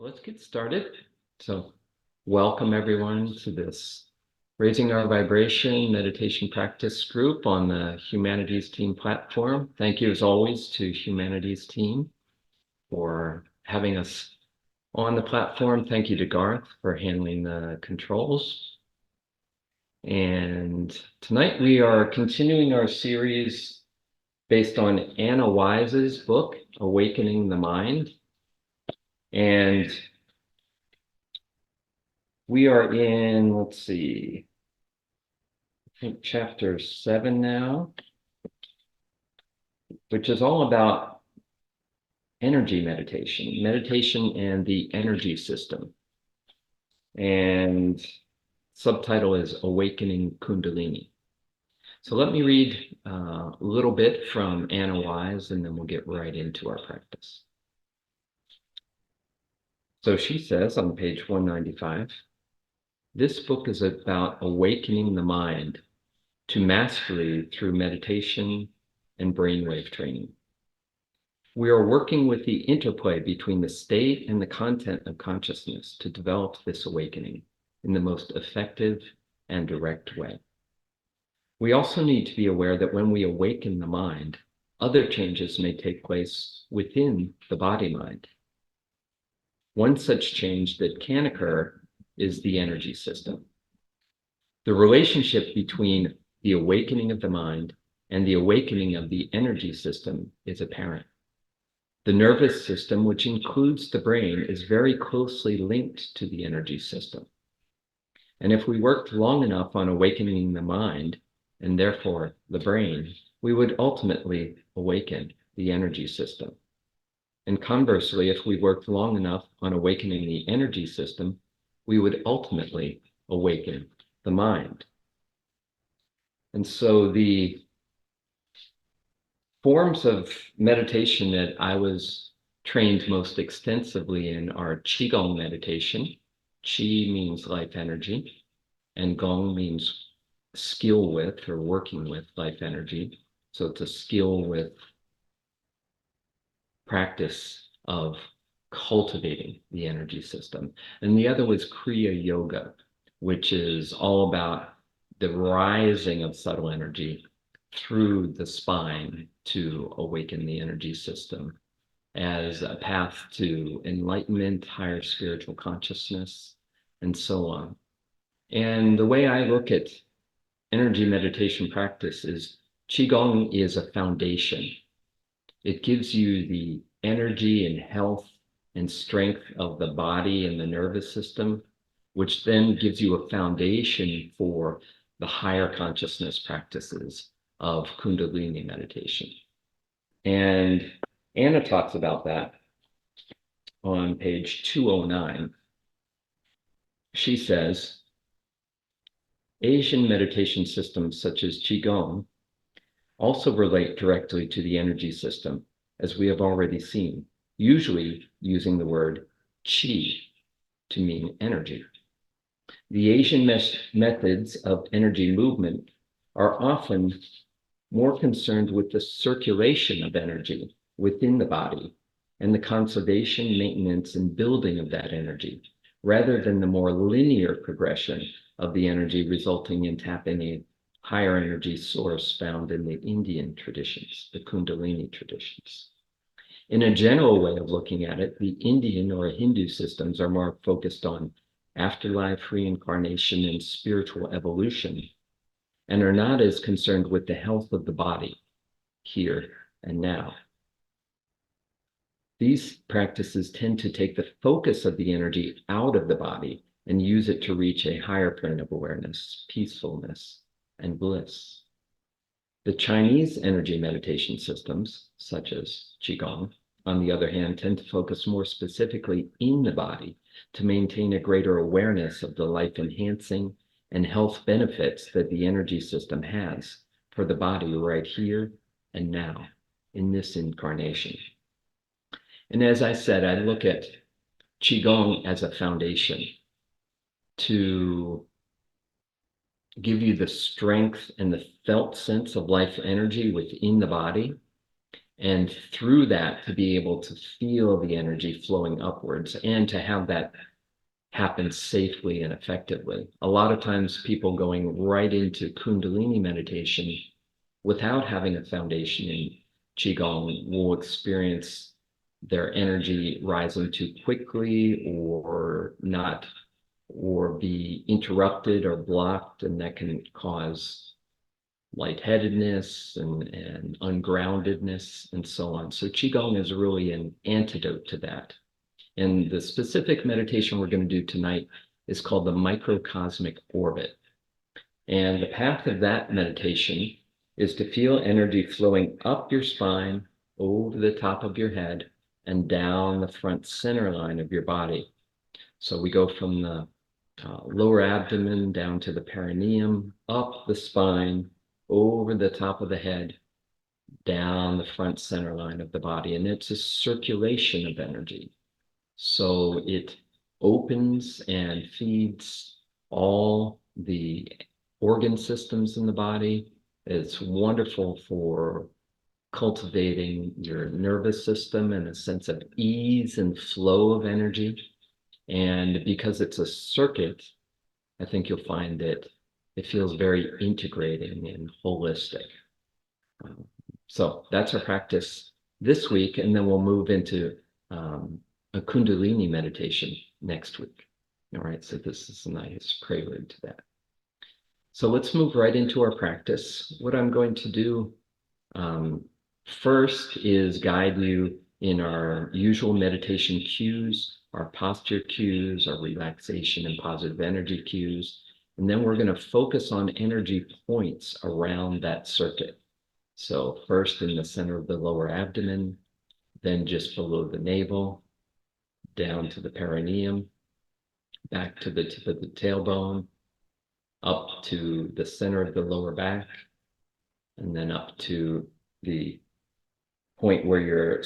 Let's get started. So welcome everyone to this Raising Our Vibration meditation practice group on the Humanities Team platform. Thank you as always to Humanities Team for having us on the platform. Thank you to Garth for handling the controls. And tonight we are continuing our series based on Anna Wise's book, Awakening the Mind. And we are in, let's see, I think chapter 7 now, which is all about energy meditation and the energy system. And subtitle is Awakening Kundalini. So let me read a little bit from Anna Wise, and then we'll get right into our practice. So she says on page 195, this book is about awakening the mind to mastery through meditation and brainwave training. We are working with the interplay between the state and the content of consciousness to develop this awakening in the most effective and direct way. We also need to be aware that when we awaken the mind, other changes may take place within the body-mind. One such change that can occur is the energy system. The relationship between the awakening of the mind and the awakening of the energy system is apparent. The nervous system, which includes the brain, is very closely linked to the energy system. And if we worked long enough on awakening the mind, and therefore the brain, we would ultimately awaken the energy system. And conversely, if we worked long enough on awakening the energy system, we would ultimately awaken the mind. And so the forms of meditation that I was trained most extensively in are Qigong meditation. Qi means life energy, and Gong means skill with or working with life energy. So it's a skill with practice of cultivating the energy system. And the other was Kriya Yoga, which is all about the rising of subtle energy through the spine to awaken the energy system as a path to enlightenment, higher spiritual consciousness, and so on. And the way I look at energy meditation practice is Qigong is a foundation. It gives you the energy and health and strength of the body and the nervous system, which then gives you a foundation for the higher consciousness practices of Kundalini meditation. And Anna talks about that on page 209. She says, Asian meditation systems such as Qigong also relate directly to the energy system, as we have already seen, usually using the word qi to mean energy. The Asian methods of energy movement are often more concerned with the circulation of energy within the body and the conservation, maintenance, and building of that energy, rather than the more linear progression of the energy resulting in tapping a higher energy source found in the Indian traditions, the Kundalini traditions. In a general way of looking at it, the Indian or Hindu systems are more focused on afterlife, reincarnation, and spiritual evolution, and are not as concerned with the health of the body here and now. These practices tend to take the focus of the energy out of the body and use it to reach a higher plane of awareness, peacefulness, and bliss. The Chinese energy meditation systems, such as Qigong, on the other hand, tend to focus more specifically in the body to maintain a greater awareness of the life-enhancing and health benefits that the energy system has for the body right here and now in this incarnation. And as I said, I look at Qigong as a foundation to give you the strength and the felt sense of life energy within the body, And through that, to be able to feel the energy flowing upwards and to have that happen safely and effectively. A lot of times people going right into Kundalini meditation without having a foundation in Qigong will experience their energy rising too quickly or not, or be interrupted or blocked, and that can cause lightheadedness and ungroundedness and so on. So Qigong is really an antidote to that. And the specific meditation we're going to do tonight is called the microcosmic orbit. And the path of that meditation is to feel energy flowing up your spine, over the top of your head, and down the front center line of your body. So we go from the lower abdomen down to the perineum, up the spine, over the top of the head, down the front center line of the body. And it's a circulation of energy. So it opens and feeds all the organ systems in the body. It's wonderful for cultivating your nervous system and a sense of ease and flow of energy. And because it's a circuit, I think you'll find that it feels very integrating and holistic. So that's our practice this week, and then we'll move into a Kundalini meditation next week. All right, so this is a nice prelude to that. So let's move right into our practice. What I'm going to do first is guide you in our usual meditation cues, our posture cues, our relaxation and positive energy cues. And then we're going to focus on energy points around that circuit. So first in the center of the lower abdomen, then just below the navel, down to the perineum, back to the tip of the tailbone, up to the center of the lower back, and then up to the point where your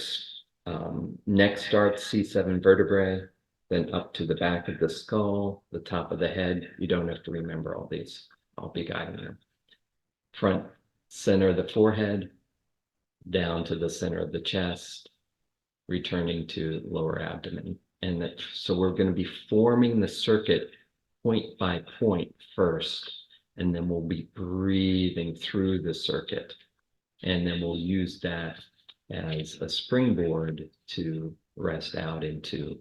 neck starts, C7 vertebrae, then up to the back of the skull, the top of the head. You don't have to remember all these. I'll be guiding you. Front center of the forehead, down to the center of the chest, returning to lower abdomen. And that, so we're going to be forming the circuit point by point first, and then we'll be breathing through the circuit. And then we'll use that as a springboard to rest out into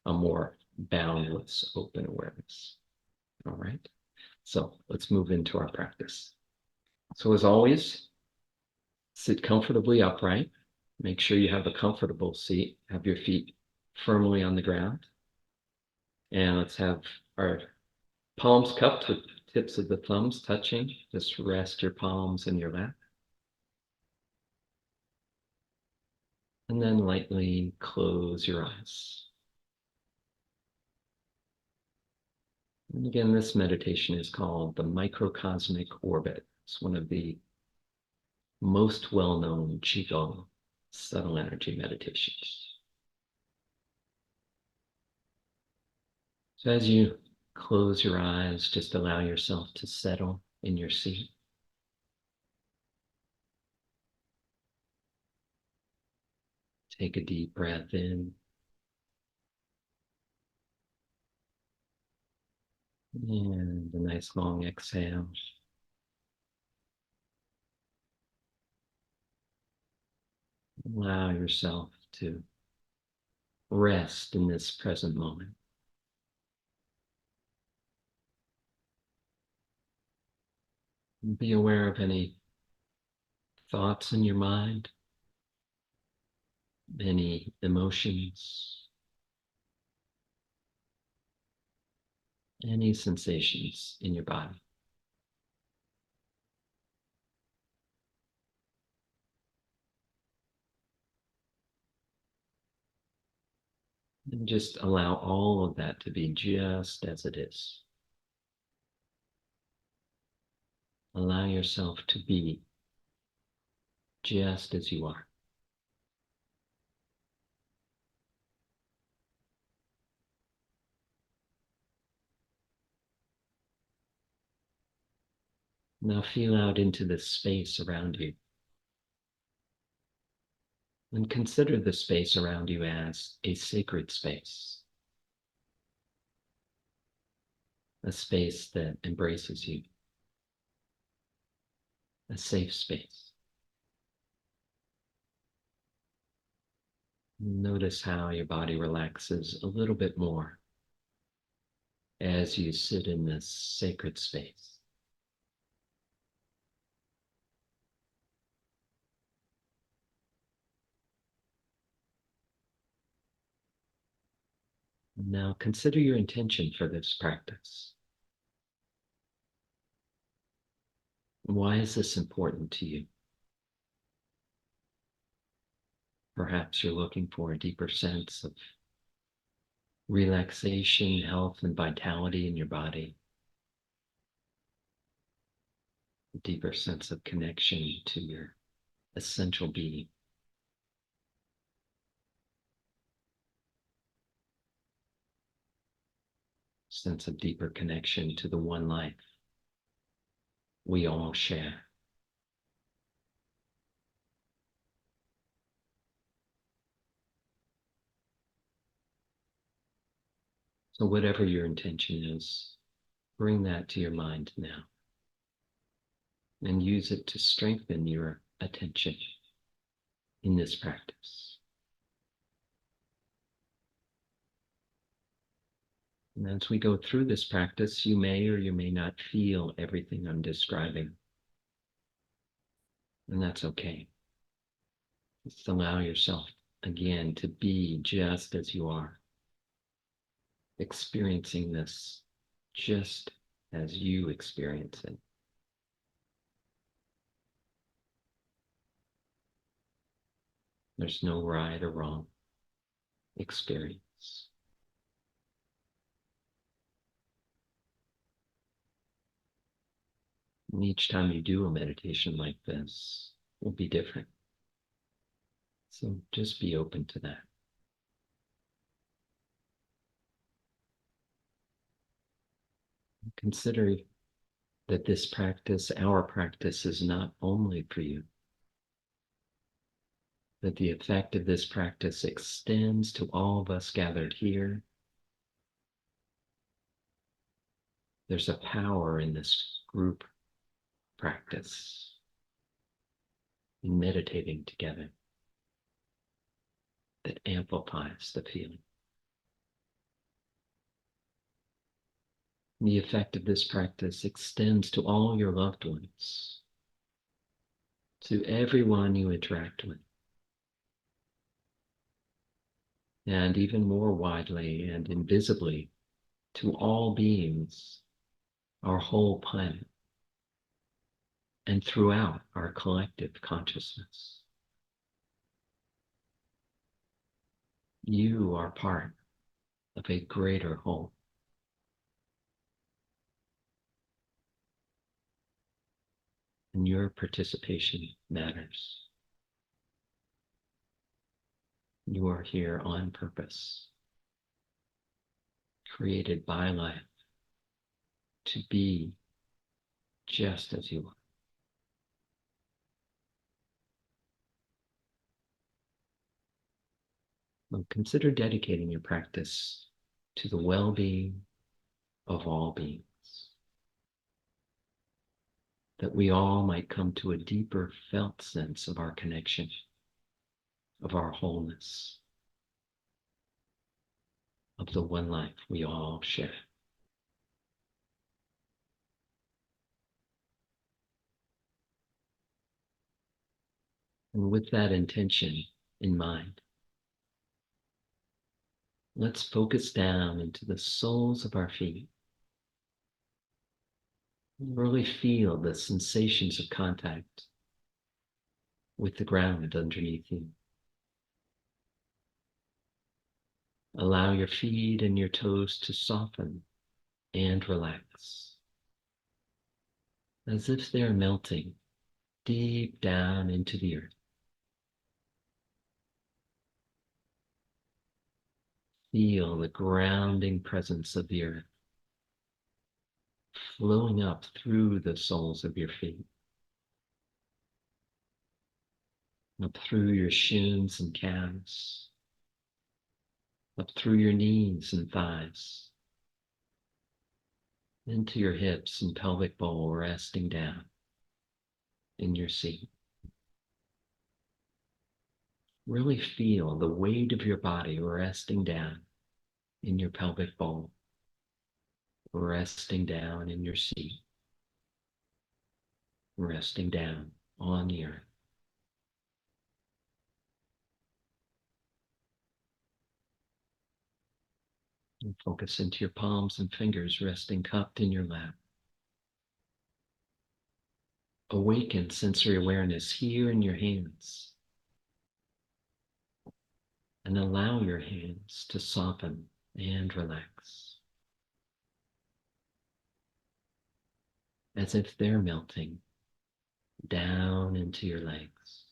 a more boundless open awareness. All right, so let's move into our practice. So as always, sit comfortably upright. Make sure you have a comfortable seat. Have your feet firmly on the ground. And let's have our palms cupped with tips of the thumbs touching. Just rest your palms in your lap. And then lightly close your eyes. And again, this meditation is called the microcosmic orbit. It's one of the most well-known Qigong subtle energy meditations. So as you close your eyes, just allow yourself to settle in your seat. Take a deep breath in. And a nice long exhale. Allow yourself to rest in this present moment. And be aware of any thoughts in your mind, any emotions, any sensations in your body. And just allow all of that to be just as it is. Allow yourself to be just as you are. Now feel out into the space around you. And consider the space around you as a sacred space, a space that embraces you, a safe space. Notice how your body relaxes a little bit more as you sit in this sacred space. Now consider your intention for this practice. Why is this important to you? Perhaps you're looking for a deeper sense of relaxation, health, and vitality in your body. A deeper sense of connection to your essential being. Sense of deeper connection to the one life we all share. So whatever your intention is, bring that to your mind now and use it to strengthen your attention in this practice. And as we go through this practice, you may or you may not feel everything I'm describing. And that's okay. Just allow yourself again to be just as you are, experiencing this just as you experience it. There's no right or wrong experience. And each time you do a meditation like this, will be different. So just be open to that. Consider that this practice, our practice, is not only for you, that the effect of this practice extends to all of us gathered here. There's a power in this group practice, in meditating together, that amplifies the feeling. The effect of this practice extends to all your loved ones, to everyone you interact with, and even more widely and invisibly to all beings, our whole planet, and throughout our collective consciousness. You are part of a greater whole. And your participation matters. You are here on purpose, created by life to be just as you are. Well, consider dedicating your practice to the well-being of all beings, that we all might come to a deeper felt sense of our connection, of our wholeness, of the one life we all share. And with that intention in mind, let's focus down into the soles of our feet. Really feel the sensations of contact with the ground underneath you. Allow your feet and your toes to soften and relax, as if they're melting deep down into the earth. Feel the grounding presence of the earth flowing up through the soles of your feet. up through your shins and calves, up through your knees and thighs, into your hips and pelvic bowl, resting down in your seat. Really feel the weight of your body resting down in your pelvic bowl, resting down in your seat, resting down on the earth. And focus into your palms and fingers resting cupped in your lap. Awaken sensory awareness here in your hands. And allow your hands to soften and relax, as if they're melting down into your legs.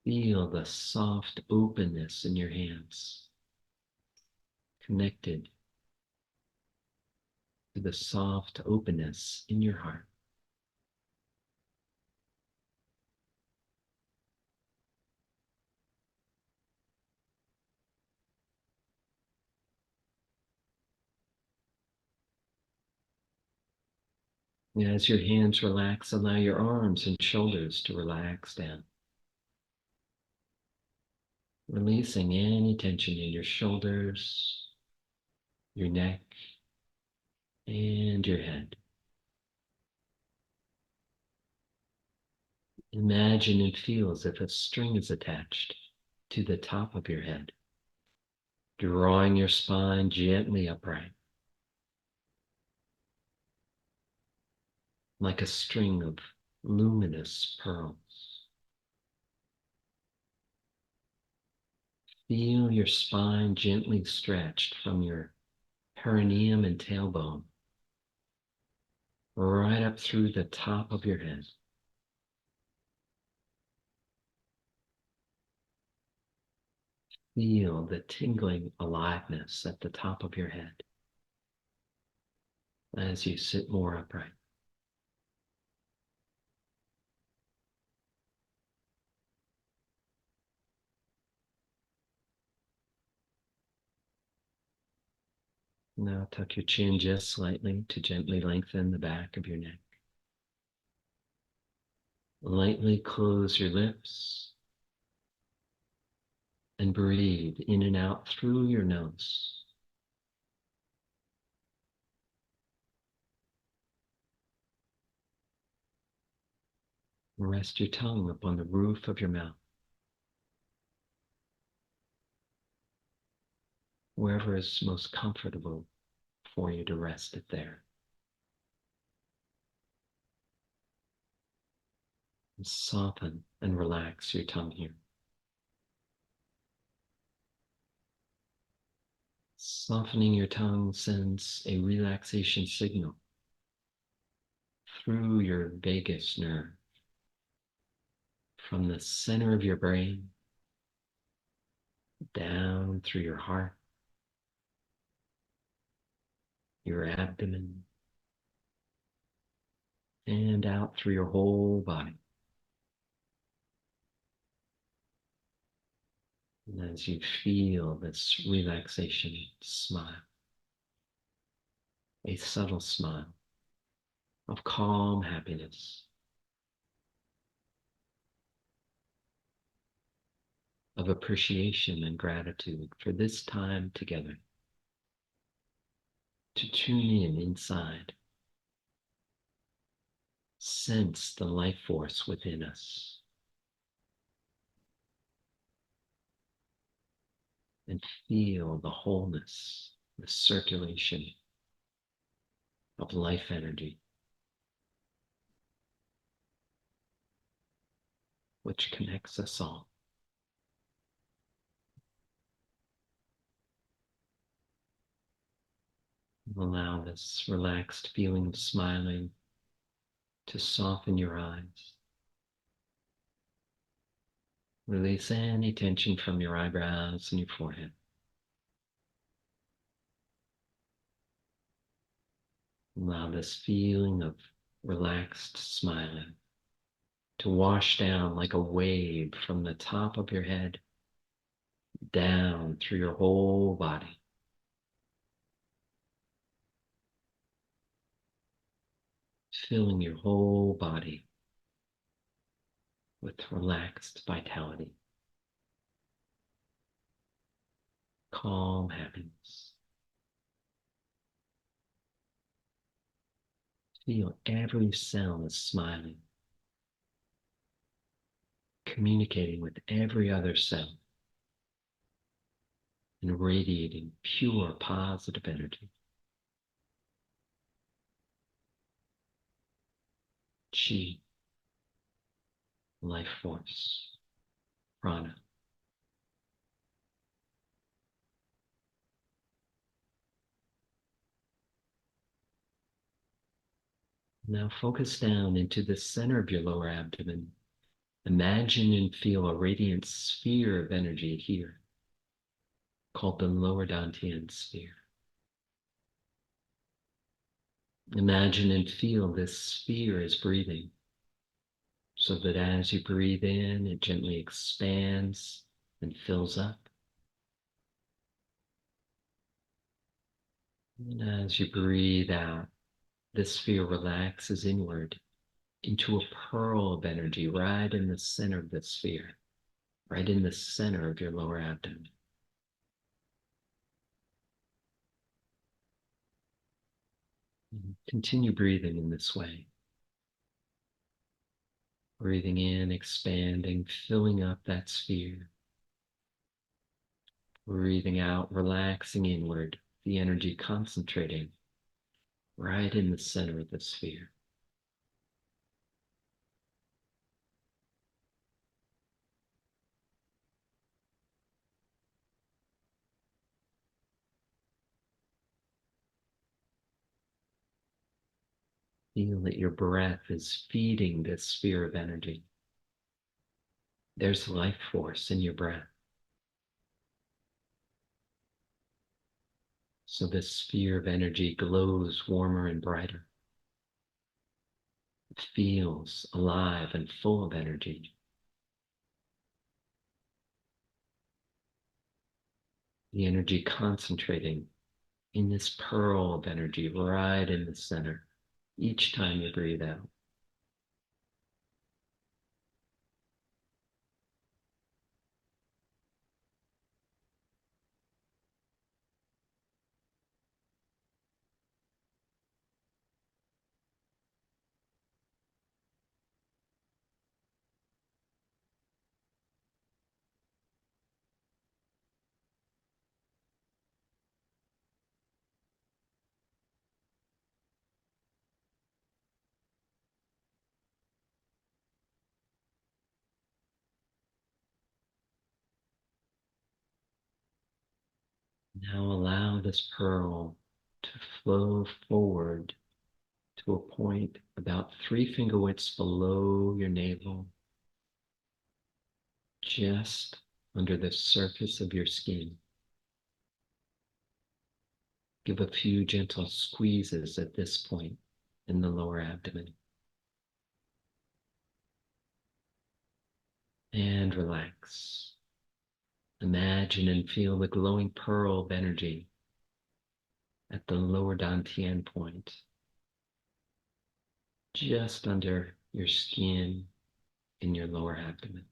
Feel the soft openness in your hands, connected to the soft openness in your heart. And as your hands relax, allow your arms and shoulders to relax down, releasing any tension in your shoulders, your neck, and your head. Imagine and feel as if a string is attached to the top of your head, drawing your spine gently upright, like a string of luminous pearls. Feel your spine gently stretched from your perineum and tailbone, right up through the top of your head. Feel the tingling aliveness at the top of your head as you sit more upright. Now tuck your chin just slightly to gently lengthen the back of your neck. Lightly close your lips and breathe in and out through your nose. Rest your tongue upon the roof of your mouth, wherever is most comfortable for you to rest it there. And soften and relax your tongue here. Softening your tongue sends a relaxation signal through your vagus nerve, from the center of your brain, down through your heart, your abdomen, and out through your whole body. And as you feel this relaxation, smile, a subtle smile of calm happiness, of appreciation and gratitude for this time together, to tune in inside, sense the life force within us, and feel the wholeness, the circulation of life energy, which connects us all. Allow this relaxed feeling of smiling to soften your eyes. Release any tension from your eyebrows and your forehead. Allow this feeling of relaxed, smiling, to wash down like a wave from the top of your head down through your whole body. Filling your whole body with relaxed vitality, calm happiness. Feel every cell is smiling, communicating with every other cell, and radiating pure positive energy. Chi, life force, prana. Now focus down into the center of your lower abdomen. Imagine and feel a radiant sphere of energy here, called the lower dantian sphere. Imagine and feel this sphere is breathing, so that as you breathe in, it gently expands and fills up. And as you breathe out, this sphere relaxes inward into a pearl of energy right in the center of the sphere, right in the center of your lower abdomen. And continue breathing in this way. Breathing in, expanding, filling up that sphere. Breathing out, relaxing inward, the energy concentrating right in the center of the sphere. Feel that your breath is feeding this sphere of energy. There's life force in your breath. So this sphere of energy glows warmer and brighter. It feels alive and full of energy. The energy concentrating in this pearl of energy right in the center each time you breathe out. Now allow this pearl to flow forward to a point about 3 finger widths below your navel, just under the surface of your skin. Give a few gentle squeezes at this point in the lower abdomen. And relax. Imagine and feel the glowing pearl of energy at the lower dantian point, just under your skin in your lower abdomen.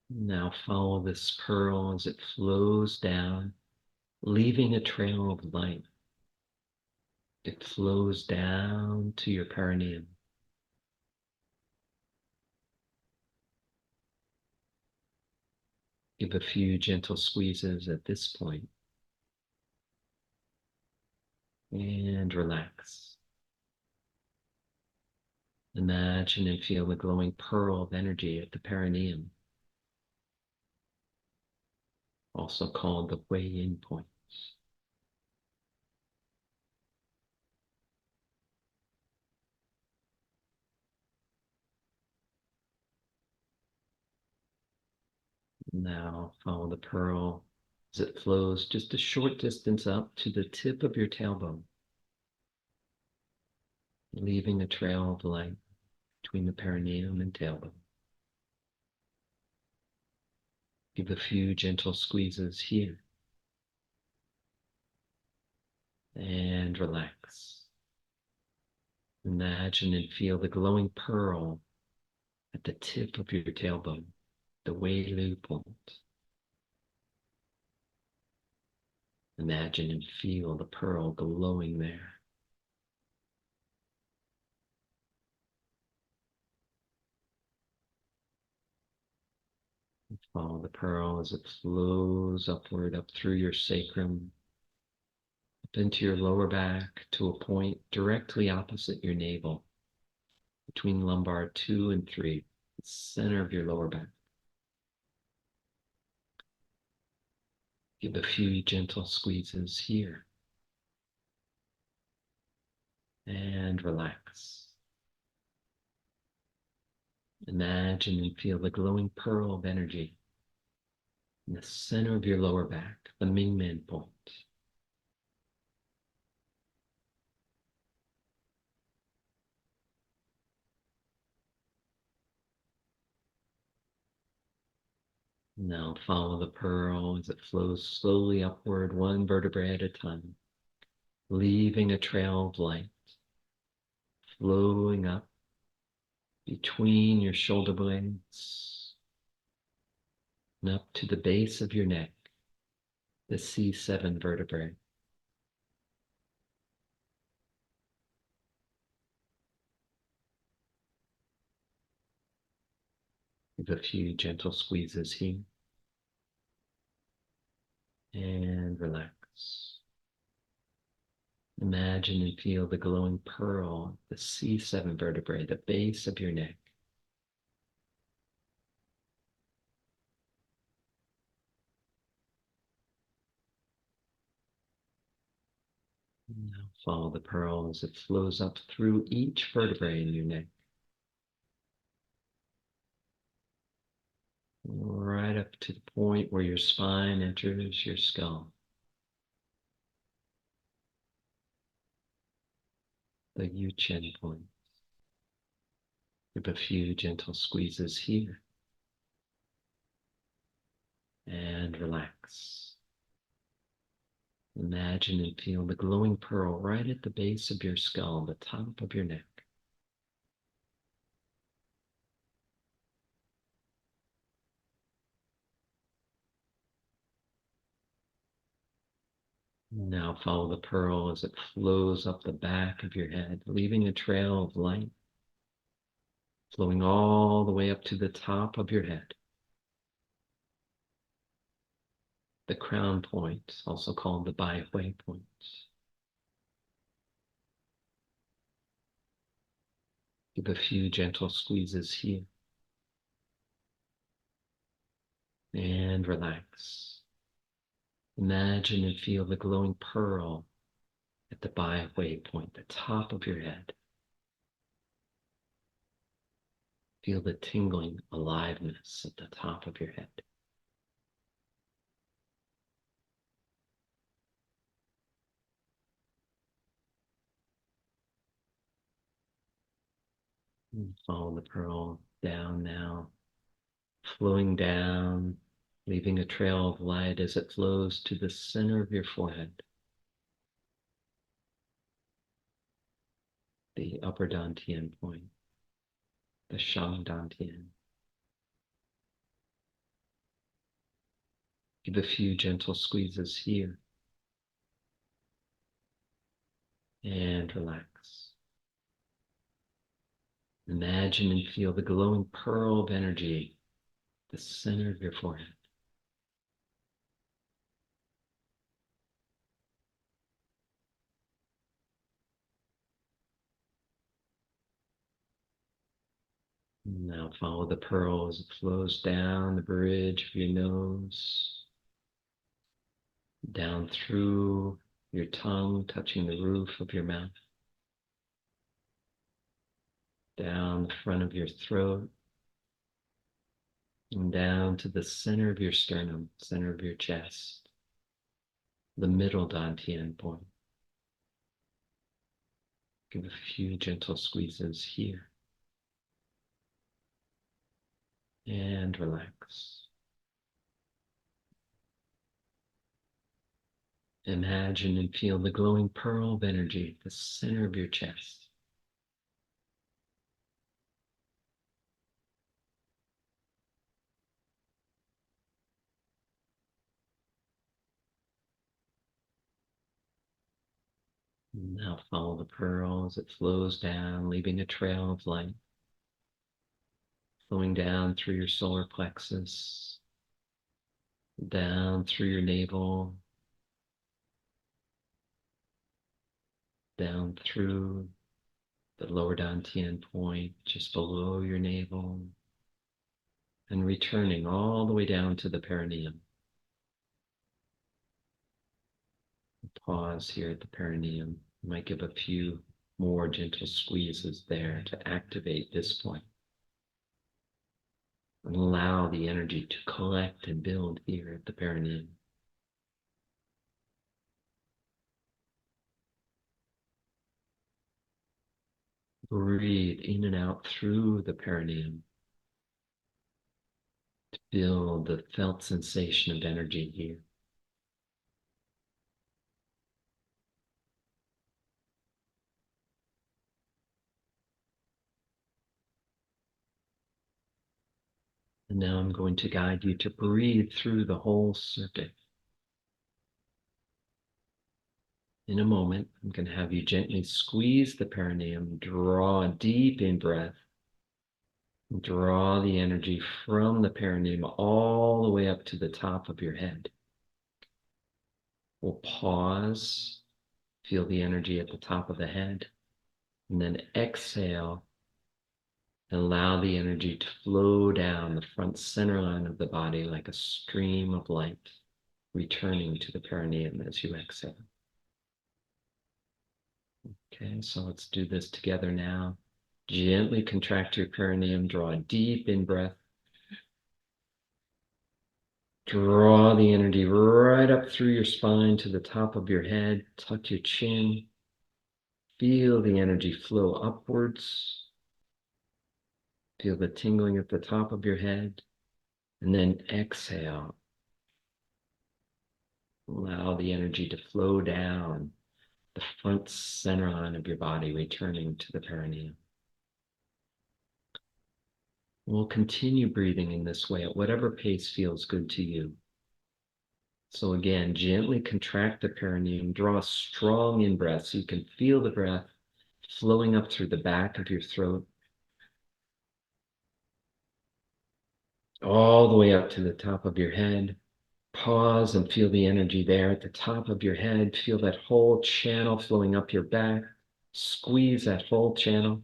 Now follow this pearl as it flows down, leaving a trail of light. It flows down to your perineum. Give a few gentle squeezes at this point and relax. Imagine and feel the glowing pearl of energy at the perineum, also called the weigh-in point. Now follow the pearl as it flows just a short distance up to the tip of your tailbone, leaving a trail of light between the perineum and tailbone. Give a few gentle squeezes here and relax. Imagine and feel the glowing pearl at the tip of your tailbone, the Wei-Lu point. Imagine and feel the pearl glowing there. Follow the pearl as it flows upward, up through your sacrum, up into your lower back to a point directly opposite your navel, between lumbar 2 and 3, the center of your lower back. Give a few gentle squeezes here and relax. Imagine and feel the glowing pearl of energy in the center of your lower back, the Mingmen point. Now follow the pearl as it flows slowly upward, one vertebrae at a time, leaving a trail of light, flowing up between your shoulder blades and up to the base of your neck, the C7 vertebrae. Give a few gentle squeezes here and relax. Imagine and feel the glowing pearl, the C7 vertebrae, the base of your neck. Now follow the pearl as it flows up through each vertebrae in your neck, right up to the point where your spine enters your skull. The Yu-Chen point. Give a few gentle squeezes here and relax. Imagine and feel the glowing pearl right at the base of your skull, the top of your neck. Now follow the pearl as it flows up the back of your head, leaving a trail of light, flowing all the way up to the top of your head. The crown point, also called the Bai Hui point. Give a few gentle squeezes here and relax. Imagine and feel the glowing pearl at the Bai Hui point, the top of your head. Feel the tingling aliveness at the top of your head. And follow the pearl down now, flowing down, leaving a trail of light as it flows to the center of your forehead, the upper Dantian point, the Shang Dantian. Give a few gentle squeezes here and relax. Imagine and feel the glowing pearl of energy at the center of your forehead. Now follow the pearl as it flows down the bridge of your nose, down through your tongue, touching the roof of your mouth, down the front of your throat, And down to the center of your sternum, center of your chest, the middle dantian point. Give a few gentle squeezes here and relax. Imagine and feel the glowing pearl of energy at the center of your chest. Now follow the pearl as it flows down, leaving a trail of light, flowing down through your solar plexus, down through your navel, down through the lower dantian point, just below your navel, and returning all the way down to the perineum. Pause here at the perineum. You might give a few more gentle squeezes there to activate this point. And allow the energy to collect and build here at the perineum. Breathe in and out through the perineum to build the felt sensation of energy here. And now I'm going to guide you to breathe through the whole circuit. In a moment, I'm going to have you gently squeeze the perineum, draw a deep in-breath, draw the energy from the perineum all the way up to the top of your head. We'll pause, feel the energy at the top of the head, and then exhale and allow the energy to flow down the front center line of the body like a stream of light, returning to the perineum as you exhale. Okay, so let's do this together now. Gently contract your perineum, draw a deep in-breath. Draw the energy right up through your spine to the top of your head. Tuck your chin. Feel the energy flow upwards. Feel the tingling at the top of your head. And then exhale. Allow the energy to flow down the front center line of your body, returning to the perineum. We'll continue breathing in this way at whatever pace feels good to you. So again, gently contract the perineum, draw a strong in-breath so you can feel the breath flowing up through the back of your throat, all the way up to the top of your head. Pause and feel the energy there at the top of your head. Feel that whole channel flowing up your back. Squeeze that whole channel.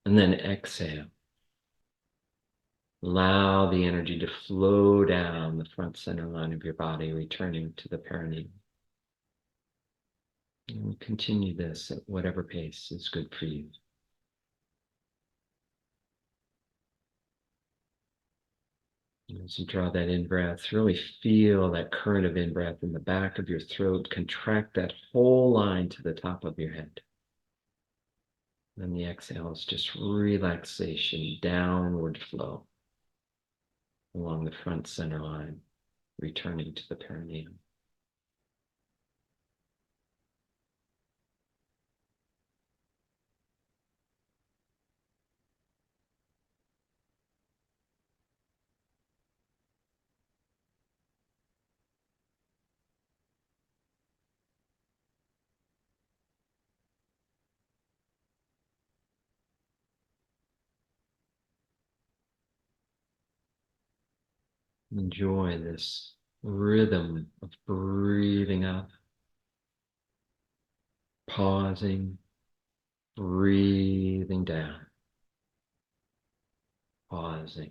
And then exhale. Allow the energy to flow down the front center line of your body, returning to the perineum. And continue this at whatever pace is good for you. As you draw that in-breath, really feel that current of in-breath in the back of your throat. Contract that whole line to the top of your head. And the exhale is just relaxation, downward flow along the front center line, returning to the perineum. Enjoy this rhythm of breathing up, pausing, breathing down, pausing.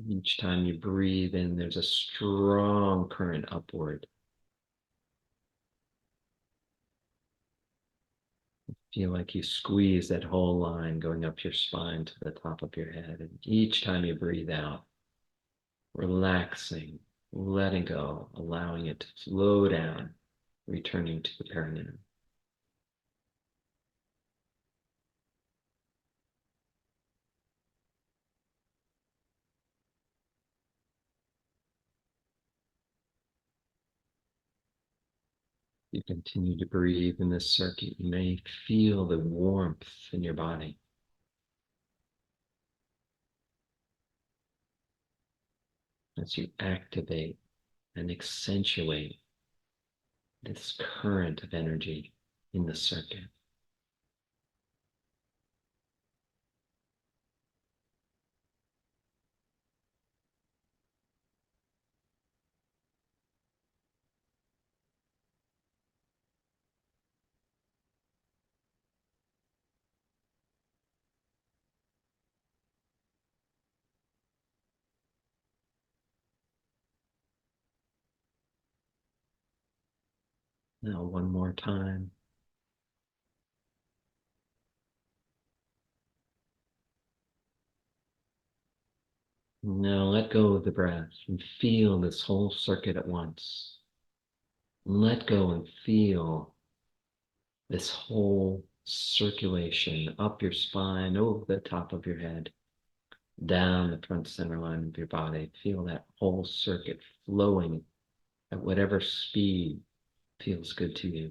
Each time you breathe in, there's a strong current upward. Feel like you squeeze that whole line going up your spine to the top of your head. And each time you breathe out, relaxing, letting go, allowing it to slow down, returning to the perineum. You continue to breathe in this circuit. You may feel the warmth in your body as you activate and accentuate this current of energy in the circuit. Now, one more time. Now let go of the breath and feel this whole circuit at once. Let go and feel this whole circulation up your spine, over the top of your head, down the front center line of your body. Feel that whole circuit flowing at whatever speed feels good to you.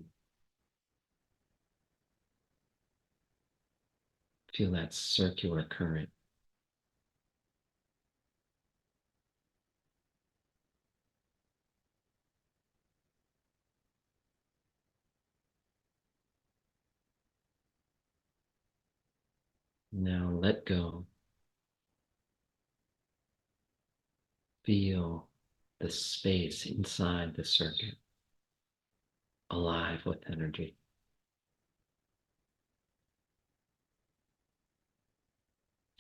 Feel that circular current. Now let go. Feel the space inside the circuit, alive with energy.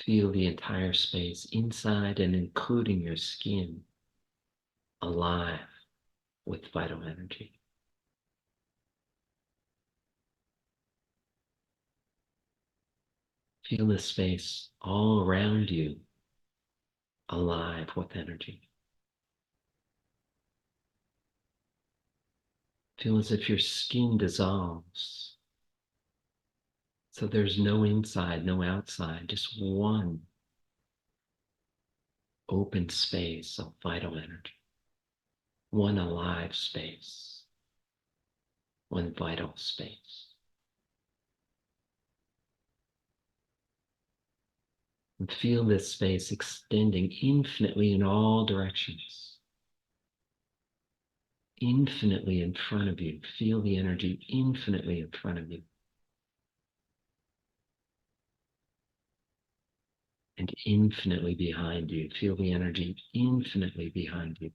Feel the entire space inside and including your skin, alive with vital energy. Feel the space all around you, alive with energy. Feel as if your skin dissolves. So there's no inside, no outside, just one open space of vital energy, one alive space, one vital space. And feel this space extending infinitely in all directions. Infinitely in front of you. Feel the energy infinitely in front of you. And infinitely behind you. Feel the energy infinitely behind you.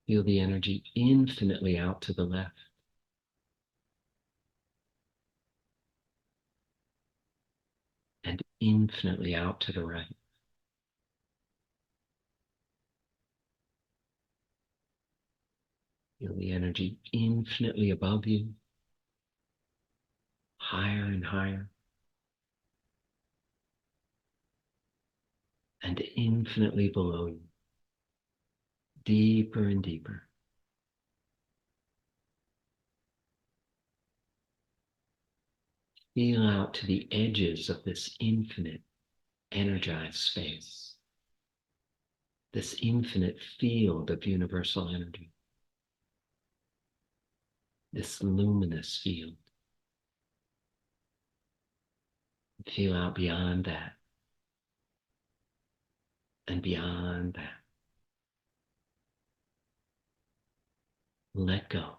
Feel the energy infinitely out to the left. And infinitely out to the right. Feel the energy infinitely above you, higher and higher, and infinitely below you, deeper and deeper. Feel out to the edges of this infinite, energized space, this infinite field of universal energy, this luminous field. Feel out beyond that and beyond that. Let go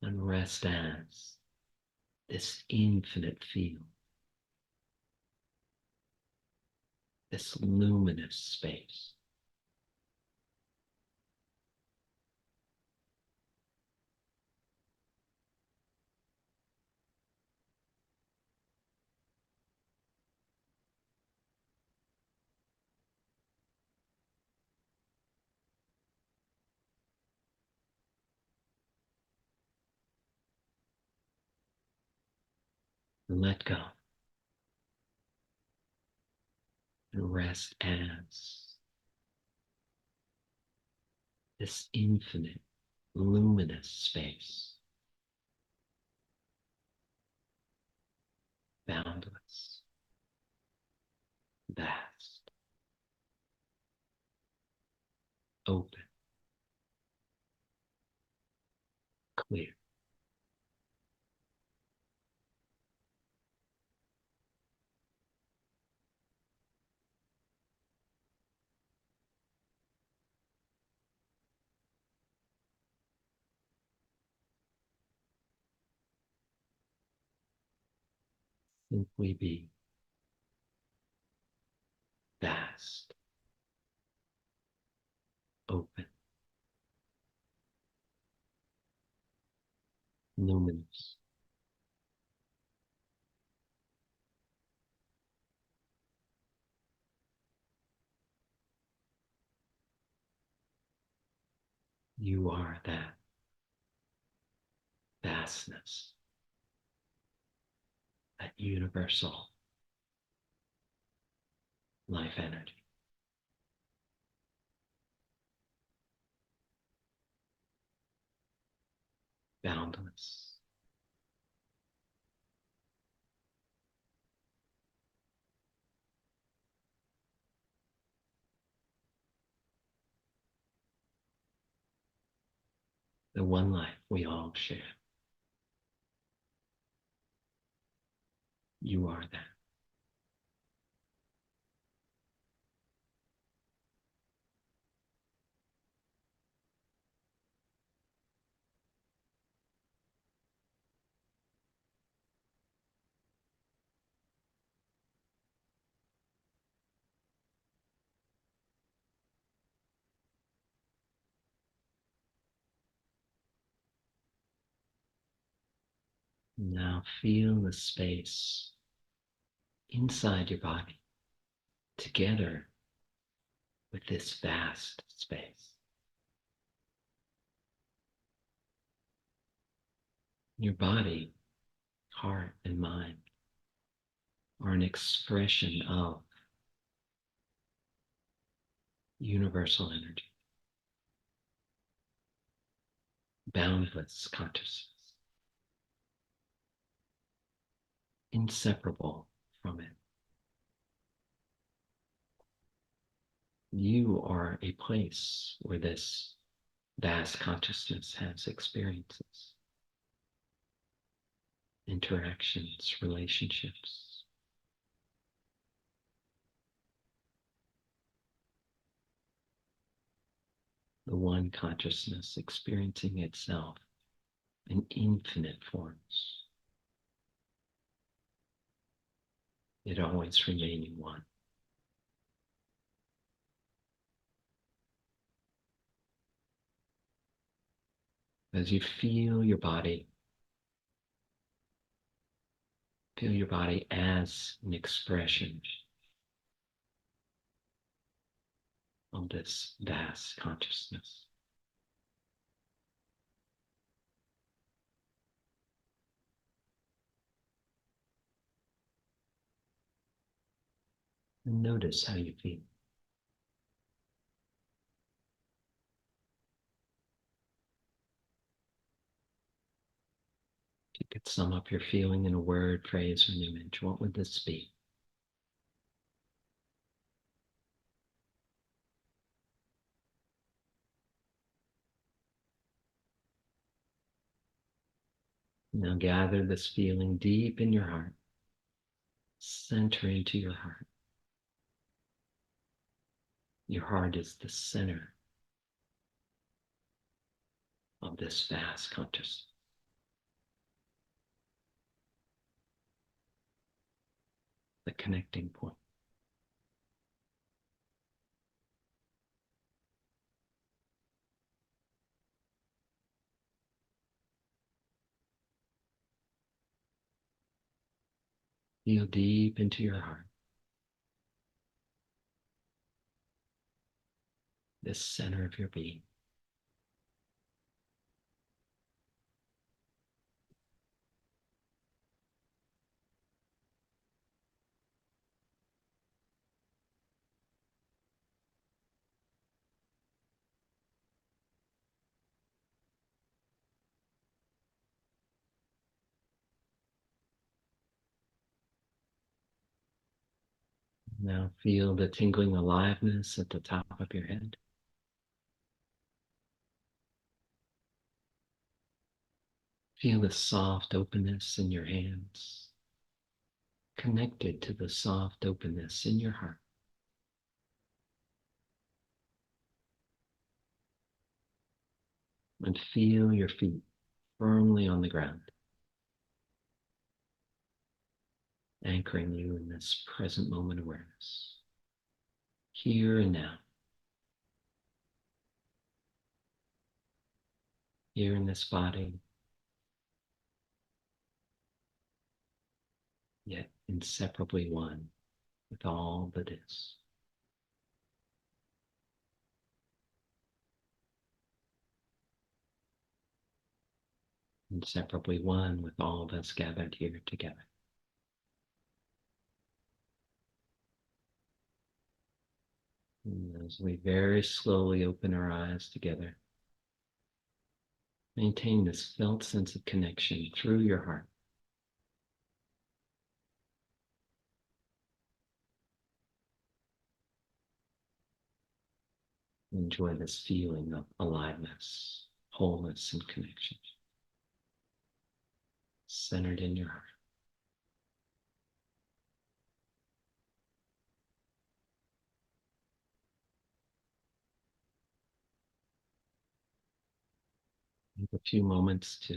and rest as this infinite field, this luminous space. and let go and rest as this infinite, luminous space, boundless, vast, open, clear. Simply be vast, open, luminous. You are that vastness, that universal life energy, boundless, the one life we all share. You are that. Now feel the space inside your body together with this vast space. Your body, heart, and mind are an expression of universal energy, boundless consciousness, inseparable from it. You are a place where this vast consciousness has experiences, interactions, relationships. The one consciousness experiencing itself in infinite forms, it always remaining one. As you feel your body as an expression of this vast consciousness. And notice how you feel. If you could sum up your feeling in a word, phrase, or an image, what would this be? Now gather this feeling deep in your heart, center into your heart. Your heart is the center of this vast consciousness. The connecting point. Feel deep into your heart. This center of your being. Now feel the tingling aliveness at the top of your head. Feel the soft openness in your hands, connected to the soft openness in your heart. And feel your feet firmly on the ground, anchoring you in this present moment awareness, here and now, here in this body, yet inseparably one with all that is. Inseparably one with all of us gathered here together. And as we very slowly open our eyes together, maintain this felt sense of connection through your heart. Enjoy this feeling of aliveness, wholeness, and connection, centered in your heart. Take a few moments to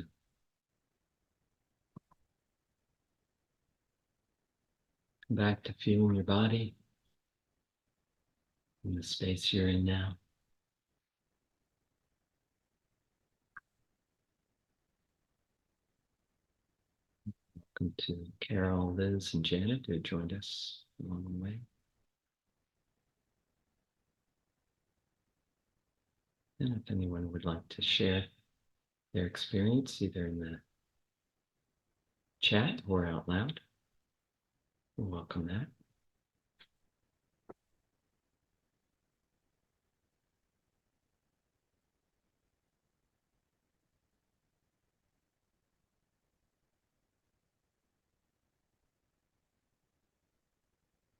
come back to feeling your body in the space you're in now. Welcome to Carol, Liz, and Janet who joined us along the way. And if anyone would like to share their experience, either in the chat or out loud, we welcome that.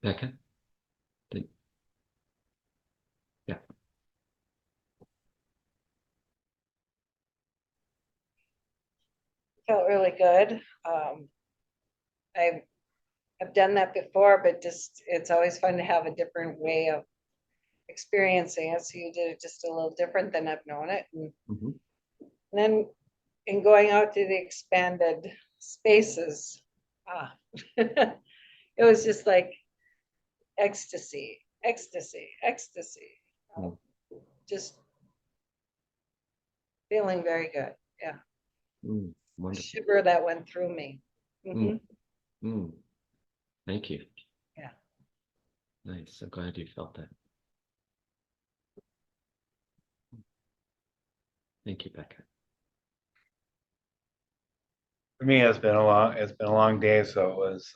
Becca? Yeah. Felt really good. I've done that before, but just it's always fun to have a different way of experiencing it. So you did it just a little different than I've known it. And then in going out to the expanded spaces, it was just like ecstasy, ecstasy, ecstasy. Just feeling very good. Yeah. Wonderful. Shiver that went through me. Thank you. Yeah. Nice. I'm glad you felt that. Thank you, Becca. For me, it's been a long day, so it was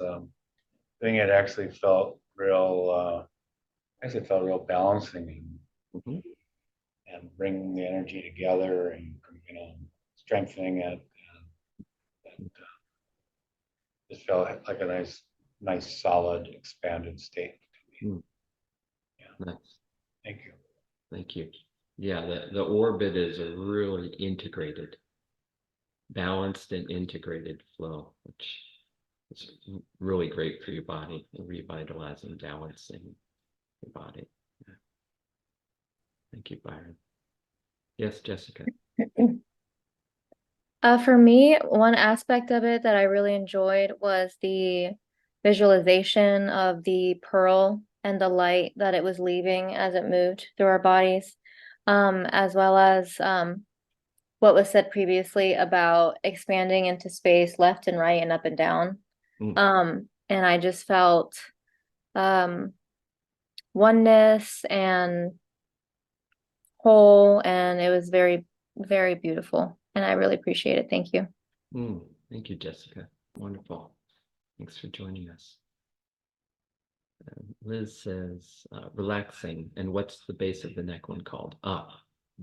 doing it actually felt real balancing and bringing the energy together and strengthening it, and just felt like a nice solid expanded state to me. Yeah. Nice. Thank you. Thank you. Yeah, the orbit is a really integrated, balanced and integrated flow, which is really great for your body, revitalizing, balancing your body. Yeah. Thank you, Byron. Yes, Jessica. For me, one aspect of it that I really enjoyed was the visualization of the pearl and the light that it was leaving as it moved through our bodies, as well as what was said previously about expanding into space left and right and up and down. And I just felt oneness and whole, and it was very, very beautiful. And I really appreciate it. Thank you. Thank you, Jessica. Wonderful. Thanks for joining us. Liz says, relaxing. And what's the base of the neck one called? Da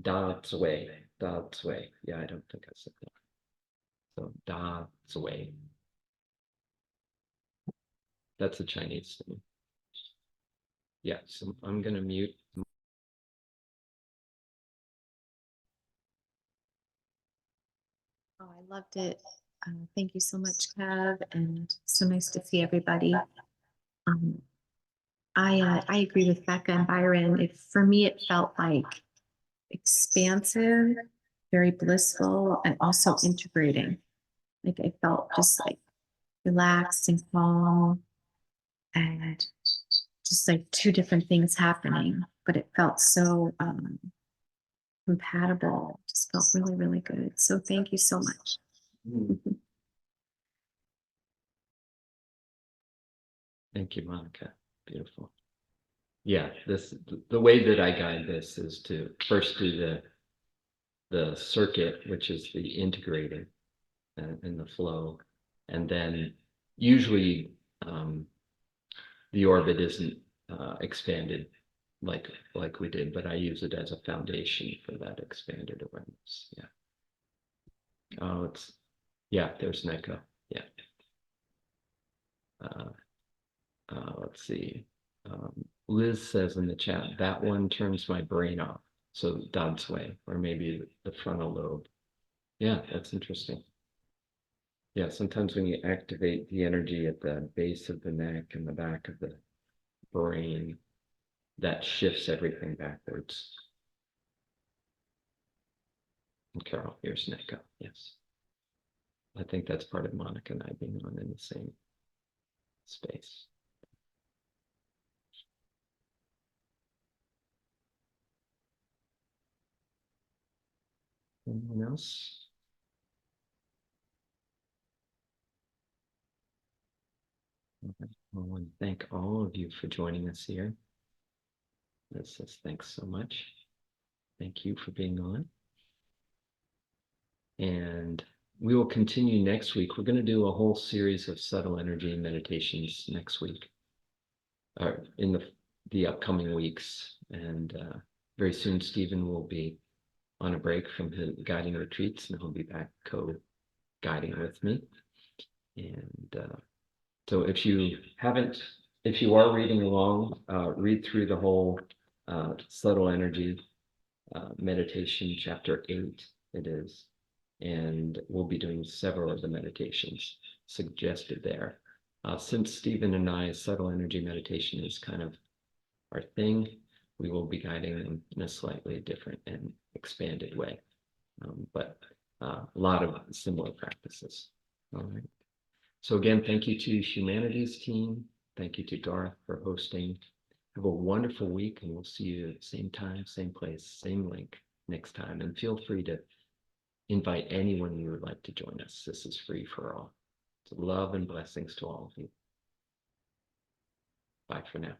Zui. Da Zui. Yeah, I don't think I said that. So Da Zui. That's a Chinese thing. Yeah, so I'm going to mute. Oh, I loved it. Thank you so much, Kev, and so nice to see everybody. Um, I agree with Becca and Byron. For me, it felt like expansive, very blissful, and also integrating. Like I felt just like relaxed and calm, and just like two different things happening, but it felt so compatible. Just felt really, really good. So thank you so much. Thank you, Monica. Beautiful. Yeah, the way that I guide this is to first do the circuit, which is the integrating and the flow, and then usually the orbit isn't expanded like we did, but I use it as a foundation for that expanded awareness. Yeah. Oh, there's an echo. Yeah. Let's see. Liz says in the chat, that one turns my brain off. So Dodd's way, or maybe the frontal lobe. Yeah, that's interesting. Yeah, sometimes when you activate the energy at the base of the neck and the back of the brain, that shifts everything backwards. And Carol, here's an echo. Yes. I think that's part of Monica and I being on in the same space. Anyone else? Okay. I want to thank all of you for joining us here. Liz says thanks so much. Thank you for being on. And we will continue next week. We're going to do a whole series of subtle energy meditations next week, or in the upcoming weeks. And very soon, Stephen will be on a break from his guiding retreats, and he'll be back co-guiding with me. And so if you are reading along, read through the whole subtle energy meditation, chapter 8 it is. And we'll be doing several of the meditations suggested there. Since Stephen and I, subtle energy meditation is kind of our thing, we will be guiding them in a slightly different and expanded way. But a lot of similar practices. All right. So again, thank you to Humanities team. Thank you to Garth for hosting. Have a wonderful week, and we'll see you at the same time, same place, same link next time. And feel free to invite anyone you would like to join us. This is free for all. So love and blessings to all of you. Bye for now.